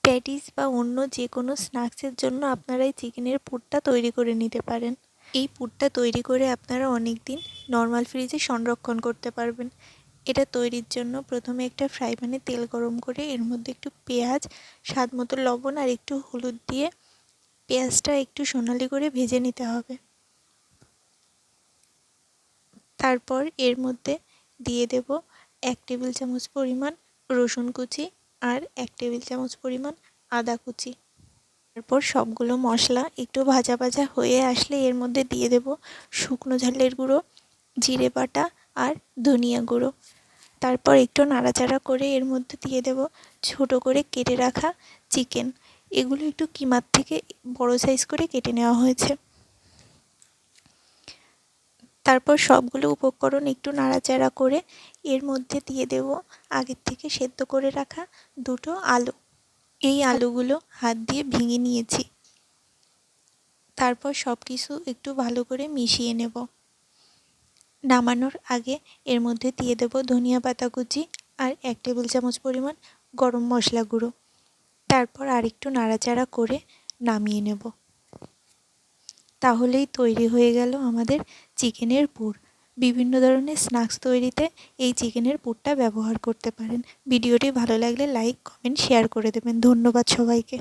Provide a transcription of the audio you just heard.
Patties বা অন্য যে কোনো স্ন্যাক্সের জন্য আপনারা এই চিকেনের পুরটা তৈরি করে নিতে পারেন। এই পুরটা তৈরি করে আপনারা অনেক দিন নর্মাল ফ্রিজে সংরক্ষণ করতে পারবেন। এটা তৈরির জন্য প্রথমে একটা ফ্রাই প্যানে তেল গরম করে এর মধ্যে একটু পেঁয়াজ, স্বাদ মতো লবণ আর একটু হলুদ দিয়ে পেঁয়াজটা একটু সোনালি করে ভেজে নিতে হবে। তারপর এর মধ্যে দিয়ে দেব 1 টেবিল চামচ পরিমাণ রসুন কুচি আর 1 টেবিল চামচ পরিমাণ আদা কুচি। তারপর সবগুলো মশলা একটু ভাজা ভাজা হয়ে আসলে এর মধ্যে দিয়ে দেব শুকনো ঝালের গুঁড়ো, জিরে বাটা আর ধনিয়া গুঁড়ো। তারপর একটু নাড়াচাড়া করে এর মধ্যে দিয়ে দেব ছোট করে কেটে রাখা চিকেন। এগুলো একটু কিমার থেকে বড় সাইজ করে কেটে নেওয়া হয়েছে। তারপর সবগুলো উপকরণ একটু নাড়াচাড়া করে এর মধ্যে দিয়ে দেব আগের থেকে সেদ্ধ করে রাখা 2টো আলু। এই আলুগুলো হাত দিয়ে ভেঙে নিয়েছি। তারপর সব কিছু একটু ভালো করে মিশিয়ে নেব। নামানোর আগে এর মধ্যে দিয়ে দেব ধনিয়া পাতা কুচি আর 1 টেবিল চামচ পরিমাণ গরম মশলা গুঁড়ো। তারপর আরেকটু নাড়াচাড়া করে নামিয়ে নেব। তাহলেই তৈরি হয়ে গেল আমাদের চিকেনের পুর। বিভিন্ন ধরনের স্ন্যাক্স তৈরিতে এই চিকেনের পুরটা ব্যবহার করতে পারেন। ভিডিওটি ভালো লাগলে লাইক, কমেন্ট, শেয়ার করে দেবেন। ধন্যবাদ সবাইকে।